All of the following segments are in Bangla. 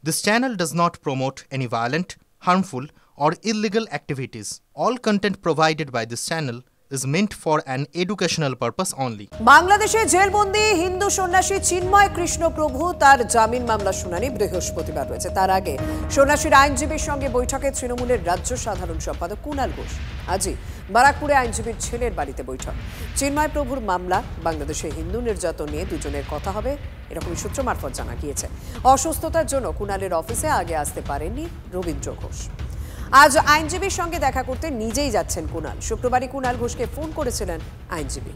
This channel does not promote any violent, harmful, or illegal activities. All content provided by this channel is meant for an educational purpose only. বাংলাদেশে জেলবন্দি হিন্দু সন্ন্যাসী চিন্ময় কৃষ্ণ প্রভু তার জামিন মামলা শুনানি বৃহস্পতিবার রয়েছে। তার আগে সন্ন্যাসীর আইনজীবীর সঙ্গে বৈঠকে তৃণমূলের রাজ্য সাধারণ সম্পাদক কুণাল ঘোষ। আজই বারাকপুরে আইনজীবীর ছেলের বাড়িতে বৈঠক। চিন্ময় প্রভুর মামলা, বাংলাদেশে হিন্দু নির্যাতন নিয়ে দুজনের কথা হবে, এরকমই সূত্র মারফত জানা গিয়েছে। অসুস্থতার জন্য কুণালের অফিসে আগে আসতে পারেননি রবীন্দ্র ঘোষ। আজ আইনজীবীর সঙ্গে দেখা করতে নিজেই যাচ্ছেন কুণাল। শুক্রবারই কুণাল ঘোষকে ফোন করেছিলেন আইনজীবী।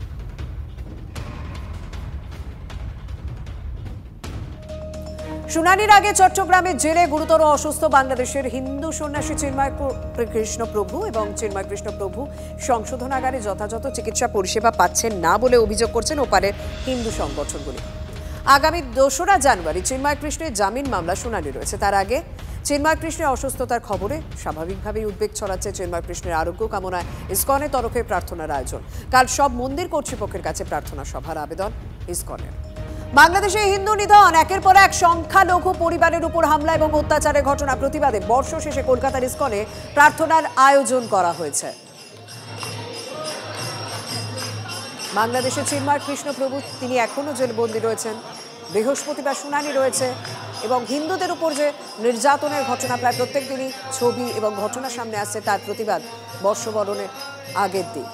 শুনানির আগে চট্টগ্রামের জেলে গুরুতর অসুস্থ বাংলাদেশের হিন্দু সন্ন্যাসী চিন্ময় কৃষ্ণ প্রভু এবং চিন্ময় কৃষ্ণ প্রভু সংশোধনাগারে যথাযথ চিকিৎসা পরিষেবা পাচ্ছেন না বলে অভিযোগ করছেন ওপারের হিন্দু সংগঠনগুলি। আগামী 2রা জানুয়ারি চিন্ময় কৃষ্ণের জামিন মামলা শুনানি রয়েছে। তার আগে চিন্ময় কৃষ্ণের অসুস্থতার খবরে স্বাভাবিকভাবেই উদ্বেগ ছড়াচ্ছে। চিন্ময় কৃষ্ণের আরোগ্য কামনায় ইসকনের তরফে প্রার্থনার আয়োজন। কাল সব মন্দির কর্তৃপক্ষের কাছে প্রার্থনা সভার আবেদন ইসকনের। বাংলাদেশে হিন্দু নিধন, একের পর এক সংখ্যালঘু পরিবারের উপর হামলা এবং অত্যাচারের ঘটনা প্রতিবাদে বর্ষ শেষে কলকাতার ইসকনে প্রার্থনার আয়োজন করা হয়েছে। বাংলাদেশে চিন্ময় কৃষ্ণ প্রভু তিনি এখনো জেলবন্দী রয়েছেন। বৃহস্পতিবার শুনানি রয়েছে এবং হিন্দুদের উপর যে নির্যাতনের ঘটনা প্রায় প্রত্যেক দিনই ছবি এবং ঘটনা সামনে আসছে, তার প্রতিবাদ বর্ষবরণের আগের দিন।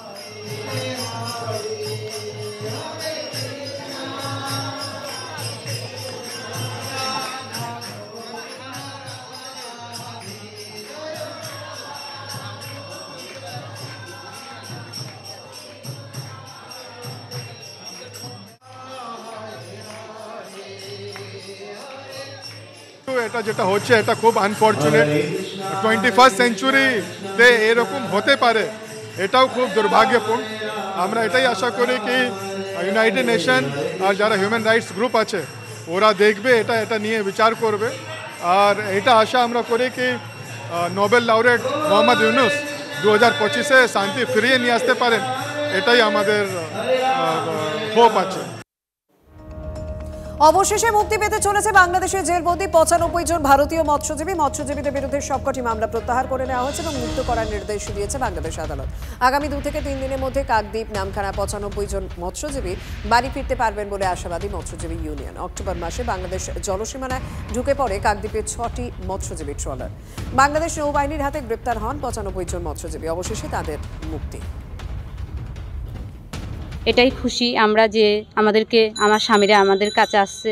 এটা যেটা হচ্ছে এটা খুব আনফর্চুনেট। 21st সেঞ্চুরিতে এরকম হতে পারে, এটাও খুব দুর্ভাগ্যপূর্ণ। আমরা এটাই আশা করি কি ইউনাইটেড নেশন আর যারা হিউম্যান রাইটস গ্রুপ আছে ওরা দেখবে, এটা নিয়ে বিচার করবে। আর এটা আশা আমরা করি কি নোবেল লাউরেট মোহাম্মদ ইউনুস 2025-এ শান্তি ফিরিয়ে নিয়ে আসতে পারেন, এটাই আমাদের হোপ আছে। অবশেষে মুক্তি পেতে চলেছে বাংলাদেশের জেলবন্দি 95 জন ভারতীয় মৎস্যজীবী। মৎস্যজীবীদের বিরুদ্ধে সবকটি মামলা প্রত্যাহার করে নেওয়া হয়েছে এবং মুক্ত করার নির্দেশ দিয়েছে বাংলাদেশ আদালত। আগামী 2 থেকে 3 দিনের মধ্যে কাকদ্বীপ, নামখানা 95 জন মৎস্যজীবী বাড়ি ফিরতে পারবেন বলে আশাবাদী মৎস্যজীবী ইউনিয়ন। অক্টোবর মাসে বাংলাদেশ জলসীমানায় ঢুকে পড়ে কাকদ্বীপের 6টি মৎস্যজীবী ট্রলার। বাংলাদেশ নৌবাহিনীর হাতে গ্রেপ্তার হন 95 জন মৎস্যজীবী। অবশেষে তাদের মুক্তি। এটাই খুশি আমরা যে আমাদেরকে আমার স্বামীরা আমাদের কাছে আসছে,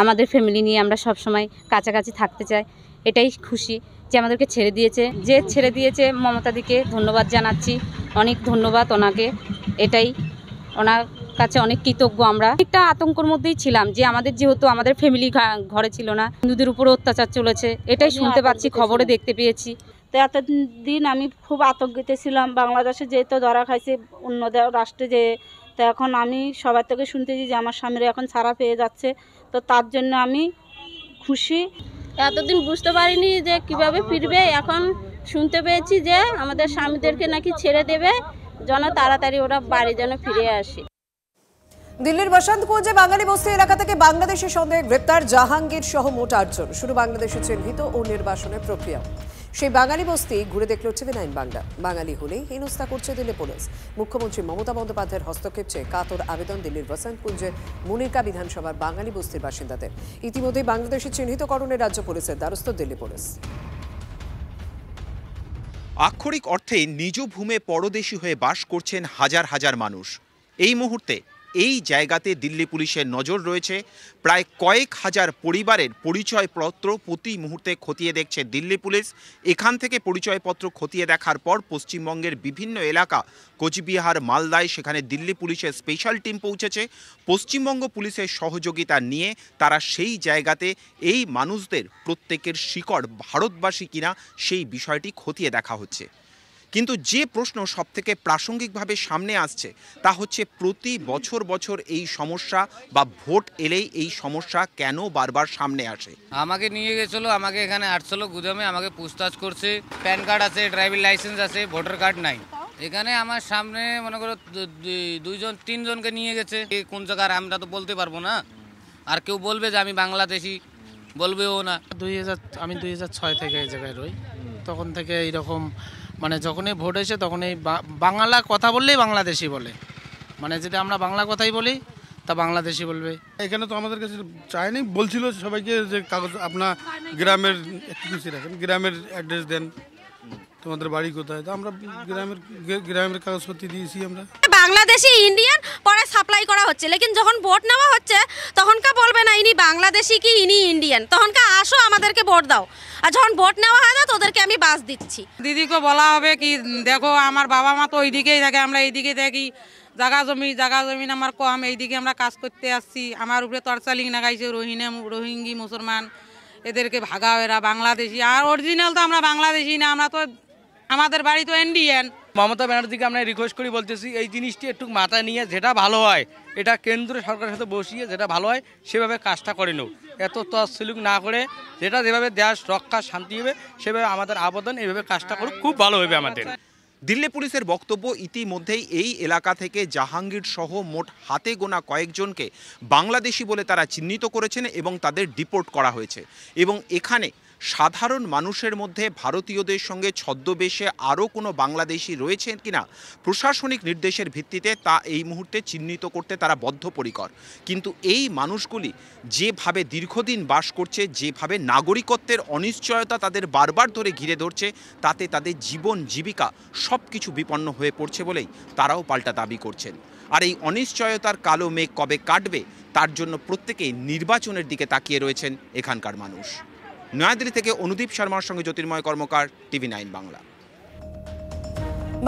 আমাদের ফ্যামিলি নিয়ে আমরা সব সময় কাছাকাছি থাকতে চাই। এটাই খুশি যে আমাদেরকে ছেড়ে দিয়েছে। যে ছেড়ে দিয়েছে মমতাদিকে ধন্যবাদ জানাচ্ছি, অনেক ধন্যবাদ ওনাকে। এটাই ওনার কাছে অনেক কৃতজ্ঞ। আমরা একটা আতঙ্কের মধ্যেই ছিলাম যে আমাদের যেহেতু আমাদের ফ্যামিলি ঘরে ছিল না, হিন্দুদের উপর অত্যাচার চলেছে, এটাই শুনতে পাচ্ছি, খবরে দেখতে পেয়েছি। তো এতদিন আমি খুব আতঙ্কিত ছিলাম, বাংলাদেশে যেহেতু ধরা খাইছে অন্য রাষ্ট্রে যে, তো এখন আমি সবার থেকে শুনতেছি যে আমার স্বামীরা এখন ছাড়া পেয়ে যাচ্ছে, তো তার জন্য আমি খুশি। এতদিন বুঝতে পারিনি যে কিভাবে ফিরবে, এখন শুনতে পেয়েছি যে আমাদের স্বামীদেরকে নাকি ছেড়ে দেবে, যেন তাড়াতাড়ি ওরা বাড়ি যেন ফিরে আসে। দিল্লির বসন্তকুঞ্জে বাঙালি বস্তি এলাকা থেকে বাংলাদেশের সন্দেহে গ্রেপ্তার জাহাঙ্গীর সহ মোট 8 জন। শুরু বাংলাদেশে চিহ্নিত ও নির্বাসনের প্রক্রিয়া। সেই বাঙালি বস্তি ঘুরে দেখল TV9 বাংলা। বাঙালি হলেই হেনস্থা করছে দিল্লি পুলিশ। মুখ্যমন্ত্রী মমতা বন্দ্যোপাধ্যায়ের হস্তক্ষেপ চেয়ে কাতর আবেদন দিল্লির বসন্তকুঞ্জের মুনিরকা বিধানসভার বাঙালি বস্তির বাসিন্দাদের। ইতিমধ্যেই বাংলাদেশের চিহ্নিতকরণে রাজ্য পুলিশের দ্বারস্থ দিল্লি পুলিশ। আক্ষরিক অর্থে নিজ ভূমে পরদেশী হয়ে বাস করছেন হাজার হাজার মানুষ। এই মুহূর্তে এই জায়গাতে দিল্লি পুলিশের নজর রয়েছে। প্রায় কয়েক হাজার পরিবারের পরিচয়পত্র প্রতি মুহূর্তে খতিয়ে দেখছে দিল্লি পুলিশ। এখান থেকে পরিচয়পত্র খতিয়ে দেখার পর পশ্চিমবঙ্গের বিভিন্ন এলাকা, কোচবিহার, মালদায়, সেখানে দিল্লি পুলিশের স্পেশাল টিম পৌঁছেছে। পশ্চিমবঙ্গ পুলিশের সহযোগিতা নিয়ে তারা সেই জায়গাতে এই মানুষদের প্রত্যেকের শিকড় ভারতবাসী কিনা সেই বিষয়টি খতিয়ে দেখা হচ্ছে। কিন্তু যে প্রশ্ন সবথেকে প্রাসঙ্গিকভাবে সামনে আসছে তা হচ্ছে প্রতি বছর এই সমস্যা বা ভোট এলেই এই সমস্যা কেন বারবার সামনে আসে। আমাকে নিয়ে গেছিল, আমাকে এখানে আটছিল গুদামে, আমাকে পুছতাছ করছে। প্যান কার্ড আছে, ড্রাইভিং লাইসেন্স আছে, ভোটার কার্ড নাই। এখানে আমার সামনে মনে করো 2-3 জনকে নিয়ে গেছে। কোন জায়গার আমরা তো বলতে পারবো না, আর কেউ বলবে যে আমি বাংলাদেশি বলবেও না। আমি 2006 থেকে এই জায়গায় রই, তখন থেকে এইরকম মানে যখনই ভোট এসে তখনই বাংলা কথা বললেই বাংলাদেশি বলে, মানে যদি আমরা বাংলা কথাই বলি তা বাংলাদেশি বলবে। এখানে তো আমাদের কাছে চায়নি, বলছিল সবাইকে যে কাগজ আপনার গ্রামের রাখেন, গ্রামের অ্যাড্রেস দেন, তোমাদের বাড়ি কোথায়, তো আমরা গ্রামের কাগজপত্র দিয়েছি। আমরা বাংলাদেশি ইন্ডিয়ান পরে সাপ্লাই করা হচ্ছে, লেকিন যখন ভোট নেওয়া হচ্ছে তখনকার বলবে না ইনি বাংলাদেশি কি ইনি ইন্ডিয়ান, তখনকার আসো আমাদেরকে ভোট দাও, আর যখন ভোট নেওয়া হয় না তোদেরকে আমি বাস দিচ্ছি। দিদিকে বলা হবে কি দেখো আমার বাবা মা তো ওইদিকেই থাকে, আমরা এইদিকে দেখি, জায়গা জমি আমার কম, এইদিকে আমরা কাজ করতে আসছি, আমার উপরে টর্চালিং লাগাইছে রোহিঙ্গি মুসলমান, এদেরকে ভাগাও, এরা বাংলাদেশি, আর অরিজিনাল তো আমরা বাংলাদেশি না, আমরা তো আমাদের বাড়ি তো ইন্ডিয়ান। মমতা ব্যানার্জিকে আমরা রিকোয়েস্ট করি বলতেছি এই জিনিসটি একটু মাথায় নিয়ে যেটা ভালো হয় এটা কেন্দ্র সরকারের সাথে বসিয়ে যেটা ভালো হয় সেভাবে কাজটা করে নেও, এত তছলুক না করে যেটা যেভাবে দেশ রক্ষা শান্তি হবে সেভাবে আমাদের আবেদন, এইভাবে কাজটা করুক, খুব ভালো হবে আমাদের। দিল্লি পুলিশের বক্তব্য, ইতিমধ্যেই এই এলাকা থেকে জাহাঙ্গীর সহ মোট হাতে গোনা কয়েকজনকে বাংলাদেশি বলে তারা চিহ্নিত করেছেন এবং তাদের ডিপোর্ট করা হয়েছে। এবং এখানে সাধারণ মানুষের মধ্যে ভারতীয়দের সঙ্গে ছদ্মবেশে আরও কোনো বাংলাদেশি রয়েছেন কিনা প্রশাসনিক নির্দেশের ভিত্তিতে তা এই মুহূর্তে চিহ্নিত করতে তারা বদ্ধপরিকর। কিন্তু এই মানুষগুলি যেভাবে দীর্ঘদিন বাস করছে, যেভাবে নাগরিকত্বের অনিশ্চয়তা তাদের বারবার ধরে ঘিরে ধরছে, তাতে তাদের জীবন জীবিকা সব কিছু বিপন্ন হয়ে পড়ছে বলেই তারাও পাল্টা দাবি করছেন। আর এই অনিশ্চয়তার কালো মেঘ কবে কাটবে তার জন্য প্রত্যেকেই নির্বাচনের দিকে তাকিয়ে রয়েছেন এখানকার মানুষ। নয়াদিল্লি থেকে অনুদীপ শর্মার সঙ্গে জ্যোতির্ময় কর্মকার, TV9 বাংলা।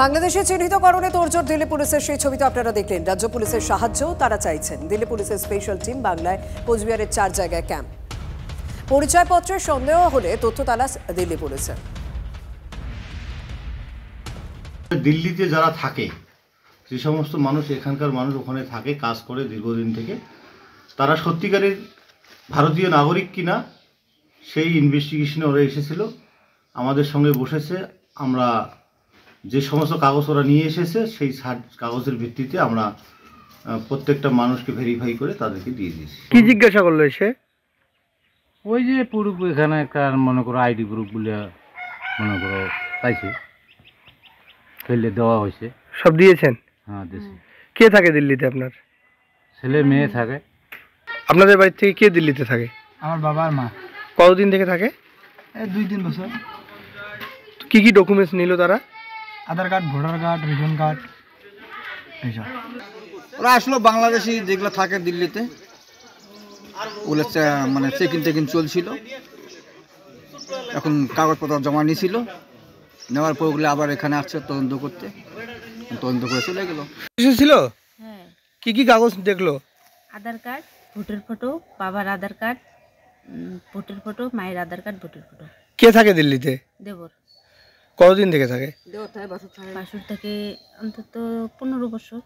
বাংলাদেশে চিহ্নিতকরণে তোড়জোড় দিল্লি পুলিশের, সেই ছবি তো আপনারা দেখলেন। রাজ্য পুলিশের সাহায্যও তারা চাইছেন। দিল্লি পুলিশের স্পেশাল টিম বাংলায় কোচবিহারের 4 জায়গায় ক্যাম্প। পরিচয়পত্রের সন্দেহ হলে তথ্য তালাশ দিল্লি পুলিশের। দিল্লিতে যারা থাকে, যে সমস্ত মানুষ এখানকার মানুষ ওখানে থাকে, কাজ করে দীর্ঘদিন থেকে, তারা সত্যিকারের ভারতীয় নাগরিক কিনা সেই ইনভেস্টিগেশনে ওরা এসেছিল, আমাদের সঙ্গে বসেছে। আমরা যে সমস্ত কাগজ ওরা নিয়ে এসেছে সেই কাগজের ভিত্তিতে আমরা প্রত্যেকটা মানুষকে ভেরিফাই করে তাদেরকে দিয়ে দিয়েছি। কি জিজ্ঞাসা করলো এসে? ওই যে পুরো এখানে একটা মনে করো আইডি গ্রুপ বলে মনে করো পাইছে, ফেলে দেওয়া হয়েছে। সব দিয়েছেন? হ্যাঁ দিয়েছি। কে থাকে দিল্লিতে আপনার? ছেলে মেয়ে থাকে। আপনাদের বাড়ি থেকে কে দিল্লিতে থাকে? আমার বাবা আর মা। কতদিন থেকে থাকে? 2-3 বছর। কি কি ডকুমেন্টস নিল তারা? Aadhaar card, voter card, ration card এইসব। ওরা আসলো বাংলাদেশি যেগুলো থাকে দিল্লিতে, ওগুলো মানে চেকিং চলছিল, এখন কাগজপত্র জমা নিয়েছিল, নেওয়ার পর ওগুলো আবার এখানে আসছে তদন্ত করতে, তদন্ত করে চলে গেল। এসেছিল? হ্যাঁ। কি কি কাগজ দেখলো? আধার কার্ড, ভোটার ফটো, বাবার আধার কার্ড, ভোটার ফটো, মায়ের আধার কার্ড, ভোটার ফটো। কে থাকে দিল্লিতে? দেবর। কতদিন থেকে থাকে? বাসুর থেকে অন্তত 15 বছর।